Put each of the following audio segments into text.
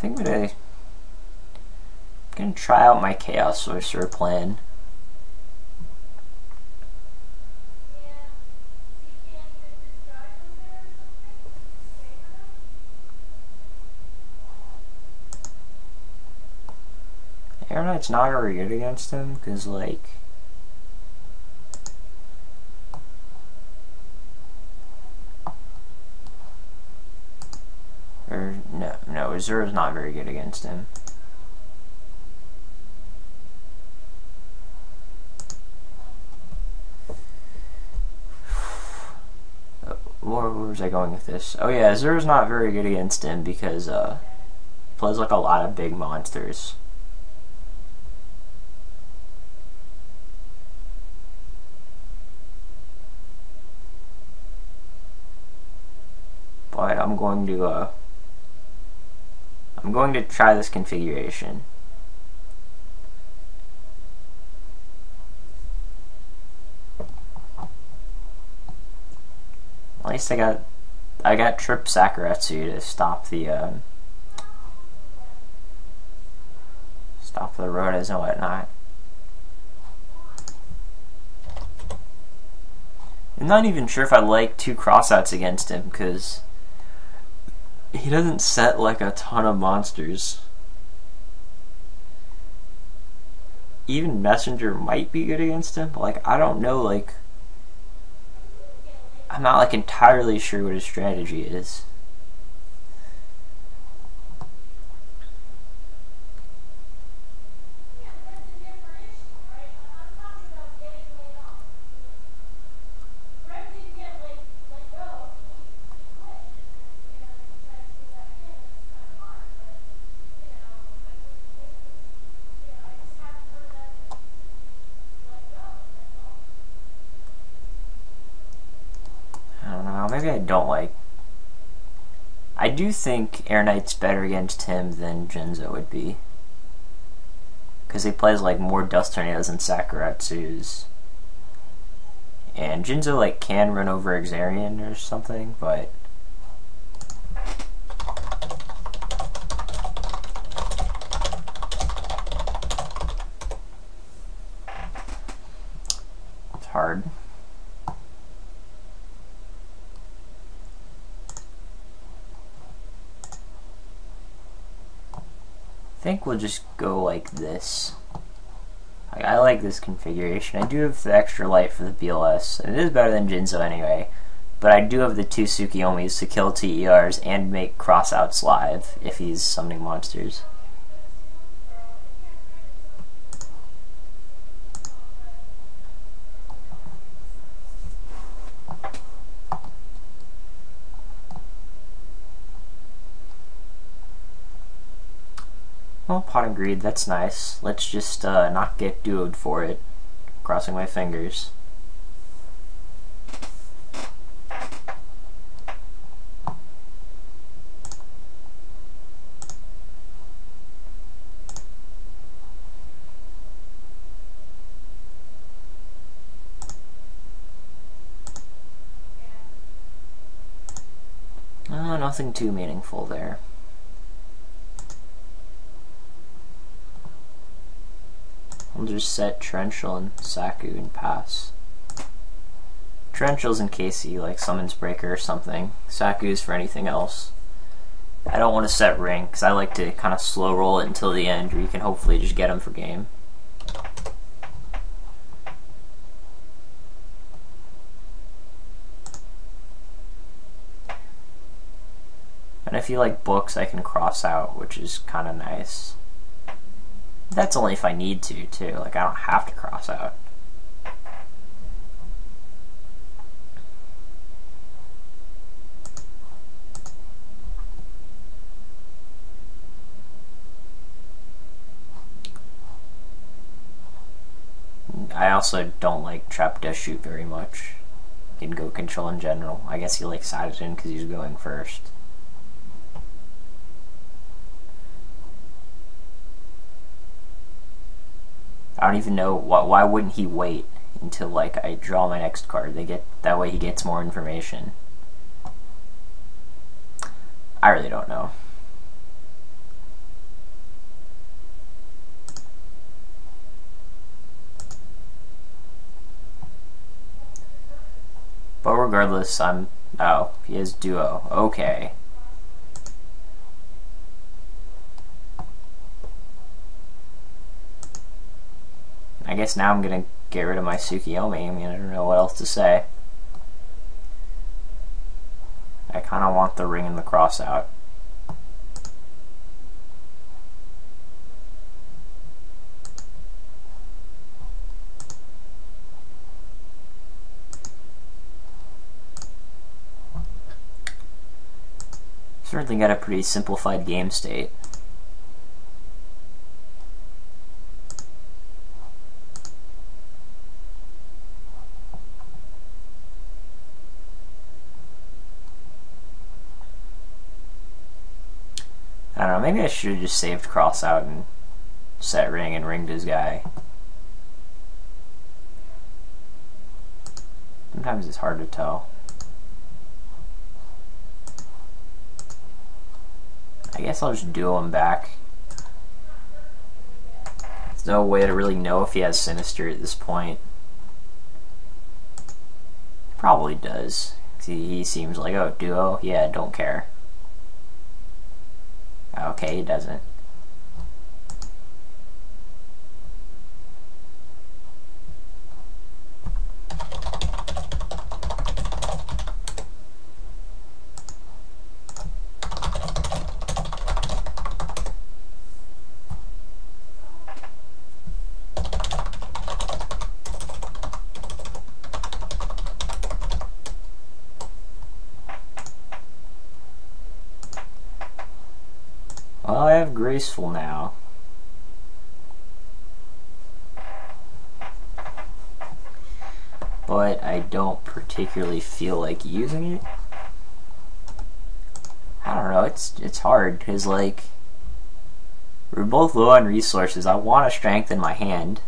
think I'm gonna try out my Chaos Sorcerer plan. Air Knight's not very good against him, because, like... Or, no, Azura's not very good against him. Where was I going with this? Oh yeah, Azura's not very good against him because, he plays, like, a lot of big monsters. But I'm going to try this configuration. At least I got Trip Sakuretsu to stop the Rotas and whatnot. I'm not even sure if I like 2 crossouts against him, because he doesn't set, like, a ton of monsters. Even Messenger might be good against him, but, like, I don't know, like... I'm not, like, entirely sure what his strategy is. Maybe I don't like... I do think Air Knight's better against him than Jinzo would be. Because he plays, like, more Dust Tornadoes than Sakuretsu's. And Jinzo, like, can run over Exarian or something, but... it's hard. I think we'll just go like this. I like this configuration. I do have the extra light for the BLS, and it is better than Jinzo anyway, but I do have the 2 Tsukiyomis to kill TERs and make crossouts live if he's summoning monsters. Well, Pot and Greed, that's nice. Let's just not get duoed for it. Crossing my fingers. Nothing too meaningful there. I'll just set Torrential and Saku and pass. Torrential's in case he, like, summons Breaker or something. Saku's for anything else. I don't want to set Ring, because I like to kind of slow roll it until the end, where you can hopefully just get him for game. And if you like books, I can cross out, which is kind of nice. That's only if I need to, too. Like, I don't have to cross out. I also don't like Trap Death Shoot very much in Go Control in general. I guess he likes Sided because he's going first. I don't even know why wouldn't he wait until, like, I draw my next card. That way he gets more information. I really don't know. regardless, oh, he has duo. Okay. I guess now I'm gonna get rid of my Tsukiyomi. I mean, I don't know what else to say. I kind of want the ring and the cross out. Certainly got a pretty simplified game state. I don't know, maybe I should have just saved cross out and set ring and ringed his guy. Sometimes it's hard to tell. I guess I'll just duo him back. There's no way to really know if he has Sinister at this point. Probably does. He seems like, oh, duo? Yeah, don't care. Okay, he doesn't. Well, I have Graceful now. But I don't particularly feel like using it. I don't know, it's hard, because, like, we're both low on resources. I want to strengthen my hand.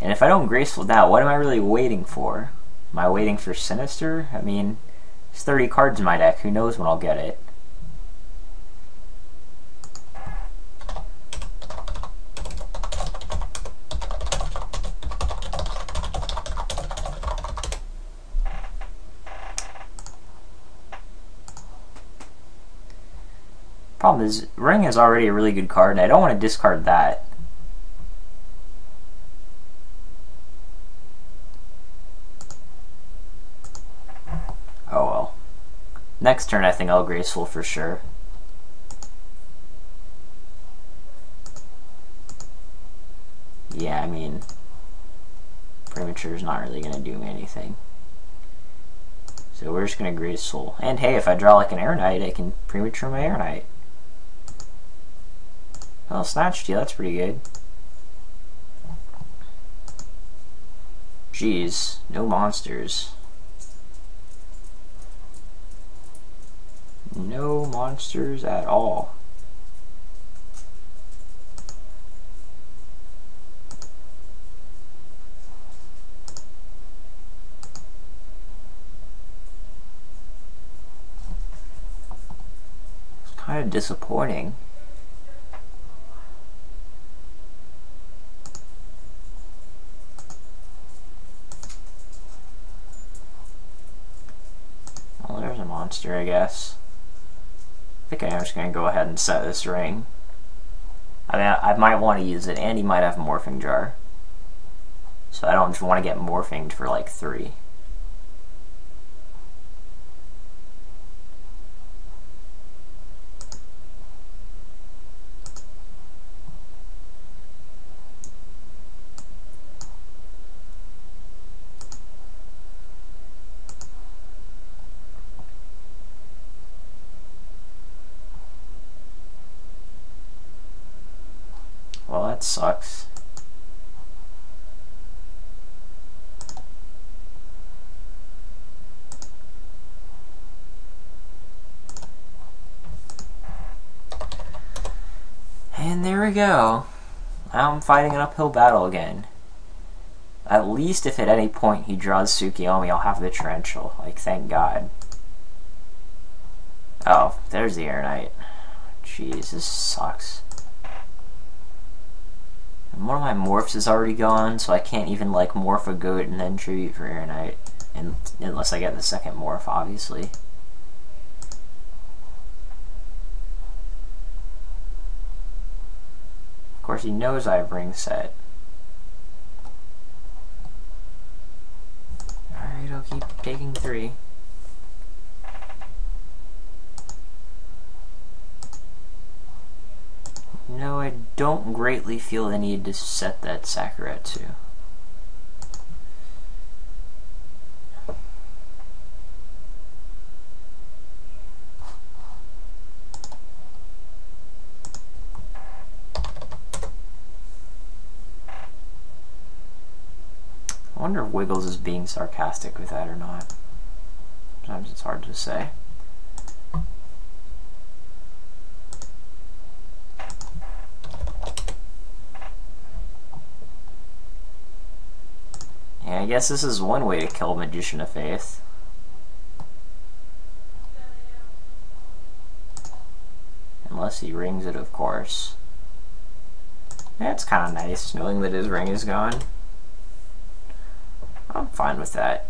And if I don't Graceful now, what am I really waiting for? Am I waiting for Sinister? I mean, there's 30 cards in my deck. Who knows when I'll get it? Problem is, Ring is already a really good card, and I don't want to discard that. Oh well. Next turn I think I'll Graceful for sure. Yeah, I mean, Premature is not really going to do me anything. So we're just going to Graceful. And hey, if I draw like an Air Knight, I can Premature my Air Knight. Oh, Snatch Steal, that's pretty good. Jeez, no monsters. No monsters at all. It's kind of disappointing. Well, there's a monster, I guess. I think I am just going to go ahead and set this ring. I mean, I might want to use it, and he might have Morphing Jar. So I don't just want to get Morphinged for like 3. Well, that sucks. And there we go. Now I'm fighting an uphill battle again. At least if at any point he draws Tsukiyomi, I'll have the Torrential. Like, thank God. Oh, there's the Air Knight. Jeez, this sucks. And one of my morphs is already gone, so I can't even, like, morph a goat and then tribute for Air Knight. unless I get the second morph, obviously. Of course, he knows I have ring set. Alright, I'll keep taking 3. No, I don't greatly feel the need to set that Sakuretsu. I wonder if Wiggles is being sarcastic with that or not. Sometimes it's hard to say. Yeah, I guess this is one way to kill Magician of Faith. Unless he rings it, of course. That's kind of nice, knowing that his ring is gone. I'm fine with that.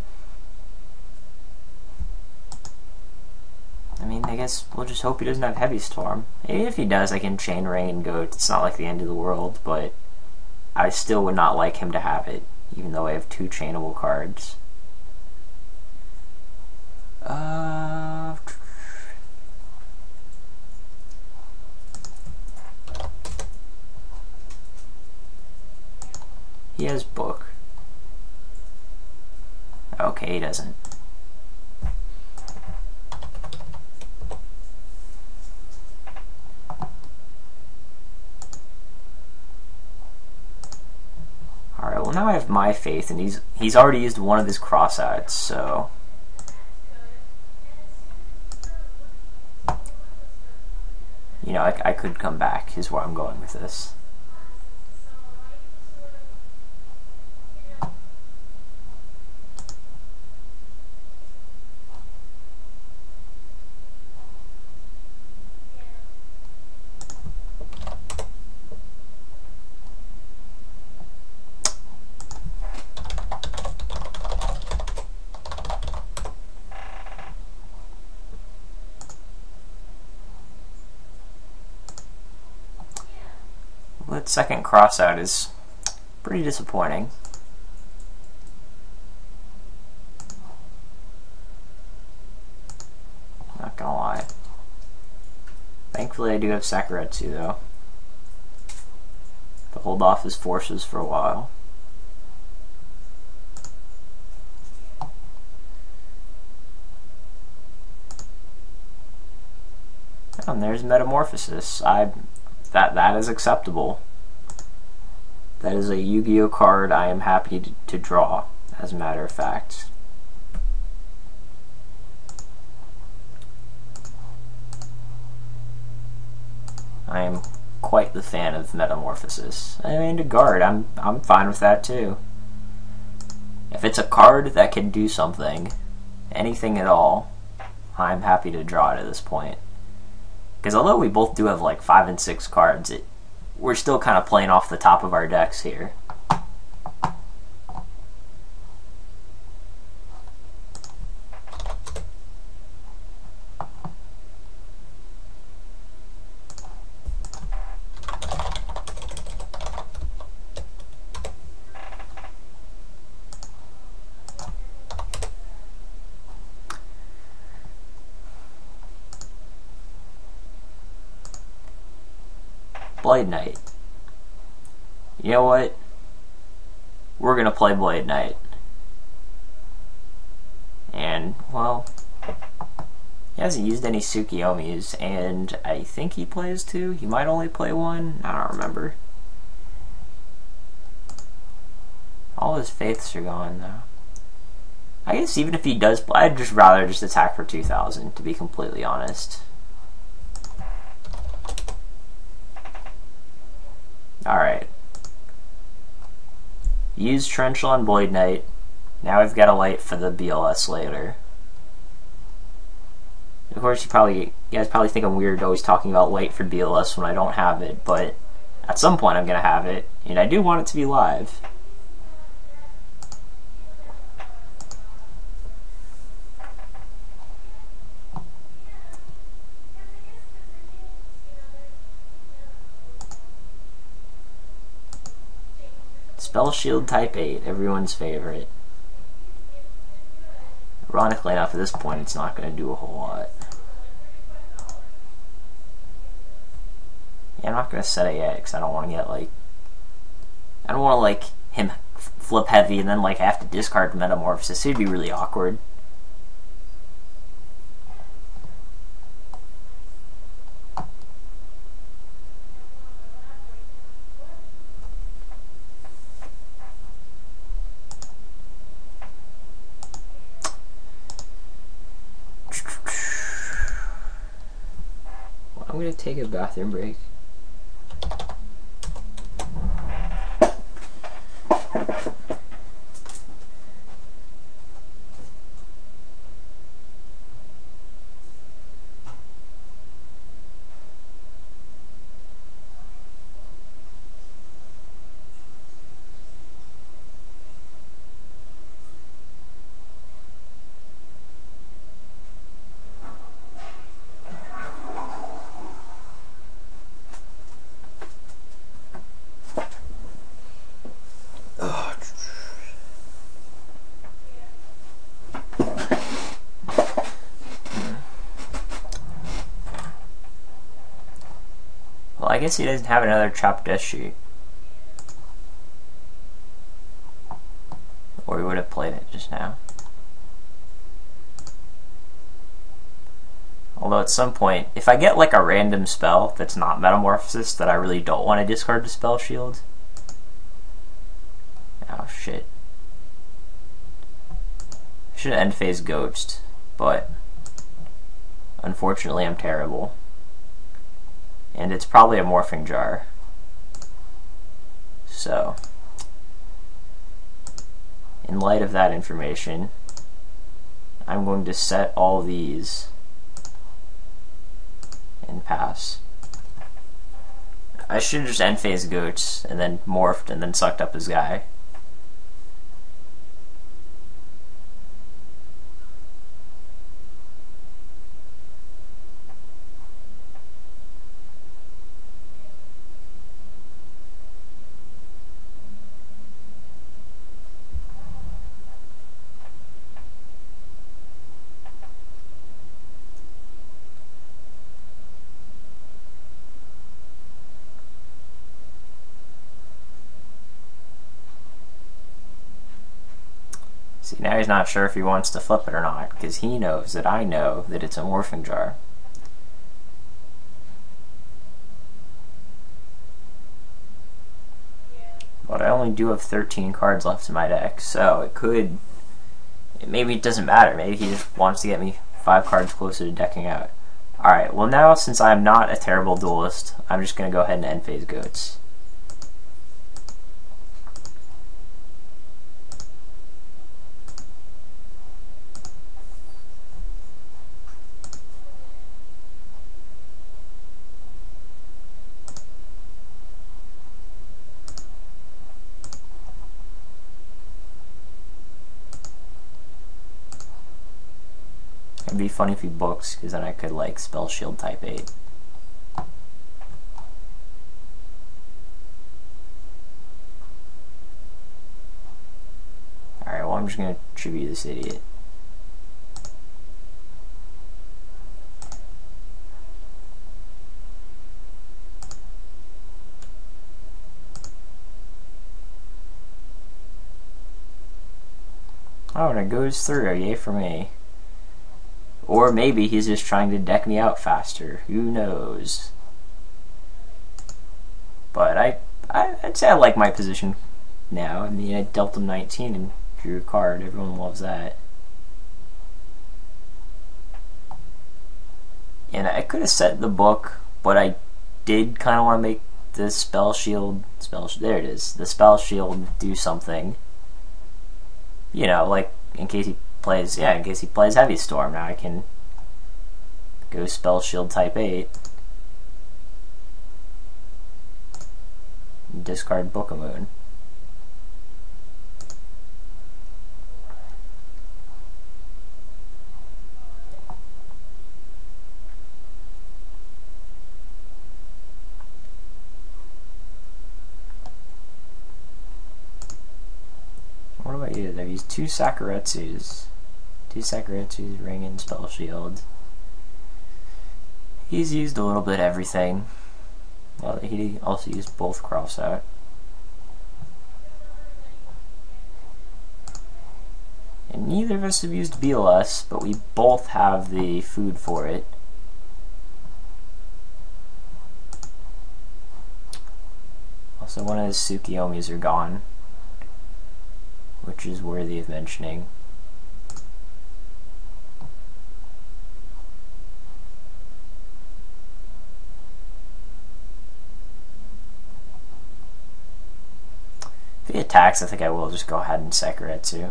I mean, I guess we'll just hope he doesn't have Heavy Storm. Maybe if he does, I can Chain Ring and go. It's not like the end of the world, but I still would not like him to have it, even though I have 2 chainable cards. He has Book. Okay, he doesn't. Alright, well now I have My Faith, and he's already used one of his crossouts, so... You know, I could come back, is where I'm going with this. That second crossout is pretty disappointing. Not gonna lie. Thankfully I do have Sakuretsu though, to hold off his forces for a while. And there's Metamorphosis. That is acceptable. That is a Yu-Gi-Oh card I am happy to draw, as a matter of fact. I am quite the fan of Metamorphosis. I mean, to guard, I'm fine with that too. If it's a card that can do something, anything at all, I'm happy to draw it at this point. Because although we both do have like 5 and 6 cards, we're still kind of playing off the top of our decks here. Blade Knight. You know what? We're gonna play Blade Knight. And, well, he hasn't used any Tsukiyomis, and I think he plays 2. He might only play 1. I don't remember. All his faiths are gone, though. I guess even if he does play, I'd just rather just attack for 2,000, to be completely honest. Alright. Use Torrential on Blade Knight. Now we've got a light for the BLS later. Of course, you guys probably think I'm weird always talking about light for BLS when I don't have it, but at some point I'm going to have it, and I do want it to be live. Spell Shield type 8, everyone's favorite. Ironically enough, at this point, it's not going to do a whole lot. Yeah, I'm not going to set it yet, because I don't want to get, like... I don't want to, like, him flip heavy and then, like, have to discard Metamorphosis. It would be really awkward. I'm going to take a bathroom break. Well, I guess he doesn't have another Chopped Death Sheet. Or he would have played it just now. Although at some point, if I get like a random spell that's not Metamorphosis that I really don't want to discard to Spell Shield. Oh shit. I should end phase Ghost, but unfortunately I'm terrible. And it's probably a Morphing Jar. So, in light of that information, I'm going to set all these and pass. I should have just end phase Goats and then morphed and then sucked up his guy. See, now he's not sure if he wants to flip it or not, because he knows that I know that it's a Morphing Jar. But I only do have 13 cards left in my deck, so maybe it doesn't matter. Maybe he just wants to get me 5 cards closer to decking out. Alright, well now, since I'm not a terrible duelist, I'm just going to go ahead and end phase Goats. It'd be funny if he books, because then I could like Spell Shield type 8. Alright, well I'm just gonna tribute this idiot. Oh, and it goes through, yay for me. Or maybe he's just trying to deck me out faster. Who knows? But I'd say I like my position now. I mean, I dealt him 19 and drew a card. Everyone loves that. And I could have set the book, but I did kind of want to make the Spell Shield... there it is. The Spell Shield do something. You know, like, in case he plays Heavy Storm. Now I can go Spell Shield type 8 and discard Book of Moon. yeah, I've used 2 Sakuretsus. 2 Sakuretsus, Ring, and Spell Shield. He's used a little bit everything. Well, he also used both Cross Out. And neither of us have used BLS, but we both have the food for it. Also, one of his Tsukiyomis are gone, which is worthy of mentioning. If he attacks, I think I will just go ahead and Sakuretsu.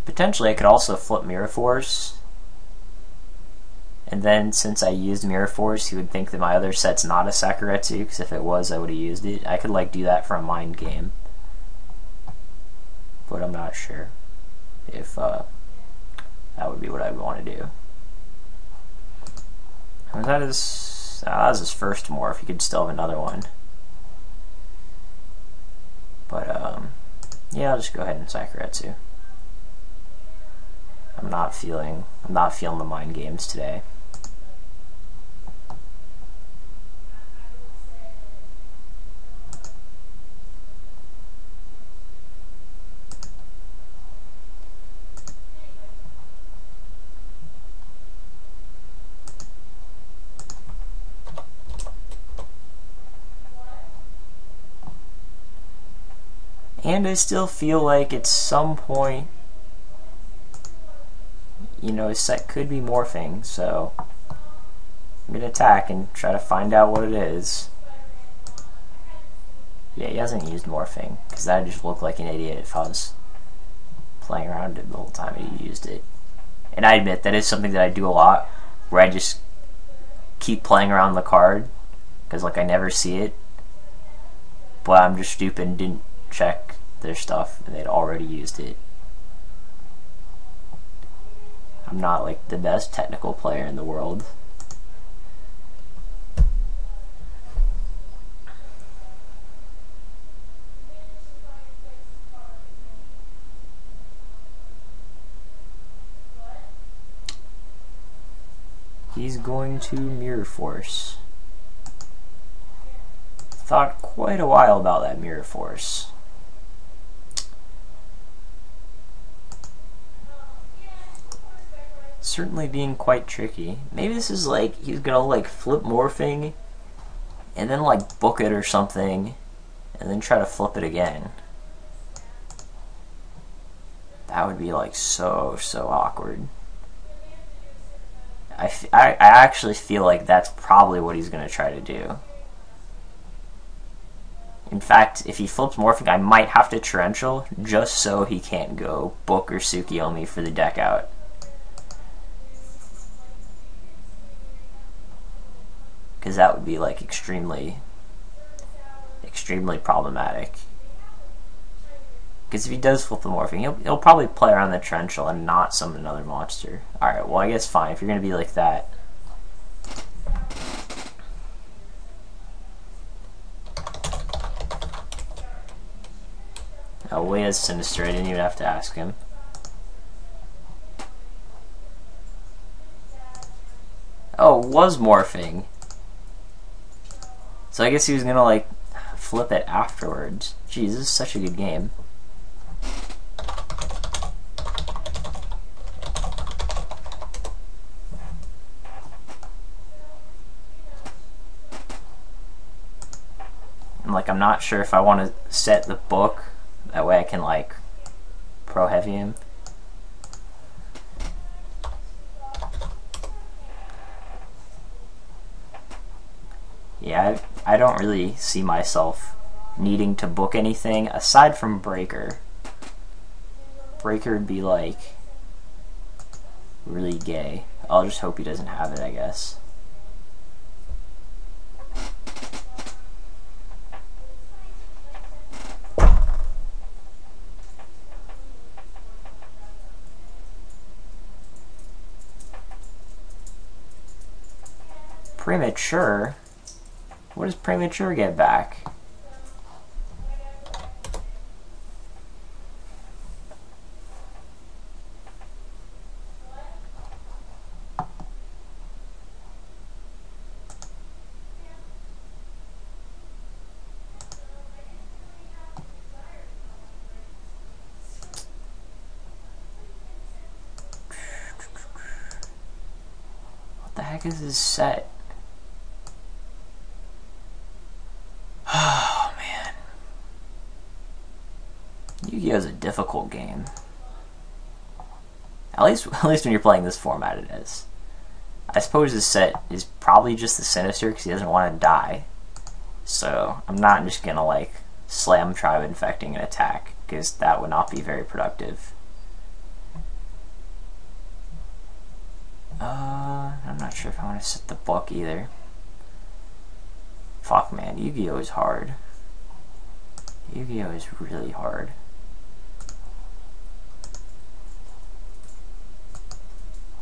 Potentially, I could also flip Mirror Force. And then, since I used Mirror Force, he would think that my other set's not a Sakuretsu, because if it was, I would have used it. I could, like, do that for a mind game. But I'm not sure if that would be what I'd want to do. Was that his... that was his first morph. He could still have another one. But, yeah, I'll just go ahead and Sakuretsu. I'm not feeling the mind games today. And I still feel like at some point, you know, his set could be morphing, so I'm going to attack and try to find out what it is. Yeah, he hasn't used morphing, because that would just look like an idiot if I was playing around it the whole time he used it. And I admit, that is something that I do a lot, where I just keep playing around the card, because, like, I never see it. But I'm just stupid and didn't check their stuff, and they'd already used it. I'm not, like, the best technical player in the world. He's going to Mirror Force. Thought quite a while about that Mirror Force. Certainly being quite tricky. Maybe this is like, he's gonna like flip morphing and then like book it or something and then try to flip it again. That would be like so awkward. I actually feel like that's probably what he's gonna try to do. In fact, if he flips morphing, I might have to torrential just so he can't go book or Tsukiyomi for the deck out. Because that would be like extremely problematic. Because if he does flip the morphing, he'll probably play around the torrential and not summon another monster. Alright, well I guess fine, if you're going to be like that. Oh, Way is Sinister, I didn't even have to ask him. Oh, it was morphing. So I guess he was gonna like flip it afterwards. Jeez, this is such a good game. And like, I'm not sure if I want to set the book. That way I can like pro heavy him. Yeah, I don't really see myself needing to book anything aside from Breaker. Breaker would be like really gay. I'll just hope he doesn't have it, I guess. Premature? What does Premature get back? heck is this set? Oh man. Yu-Gi-Oh's a difficult game. At least when you're playing this format it is. I suppose this set is probably just the Sinister because he doesn't want to die. So I'm not just gonna like slam Tribe Infecting an attack because that would not be very productive. I'm not sure if I want to set the book either. Fuck man, Yu-Gi-Oh is hard. Yu-Gi-Oh is really hard.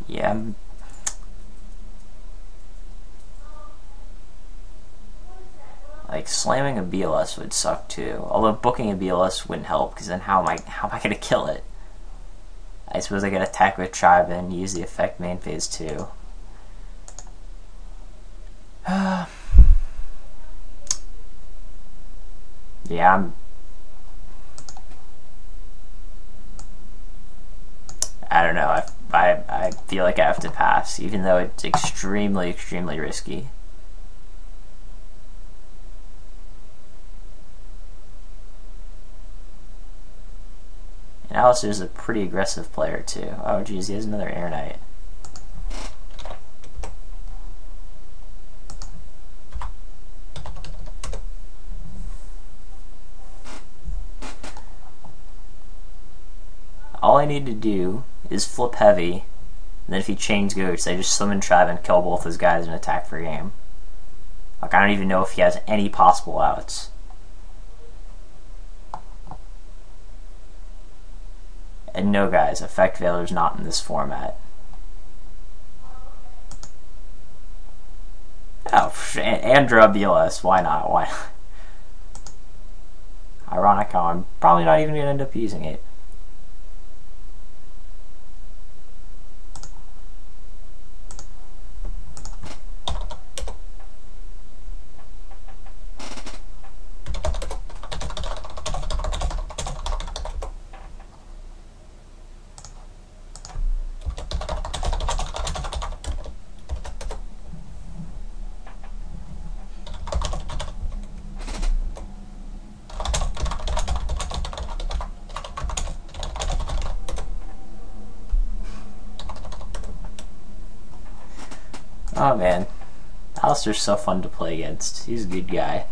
Yeah, like slamming a BLS would suck too. Although booking a BLS wouldn't help because then how am I gonna kill it? I suppose I could attack with Tribe and use the effect main phase 2. Yeah, I don't know. I feel like I have to pass, even though it's extremely, extremely risky. And Alistar's a pretty aggressive player too. Oh geez, he has another Air Knight. All I need to do is flip heavy, and then if he chains Goats, I just summon Tribe and kill both his guys and attack for game. Like, I don't even know if he has any possible outs. And no guys, Effect Veiler's not in this format. Oh, and draw BLS, why not? Why not? Ironic how I'm probably not even going to end up using it. Oh man, Alistar's so fun to play against. He's a good guy.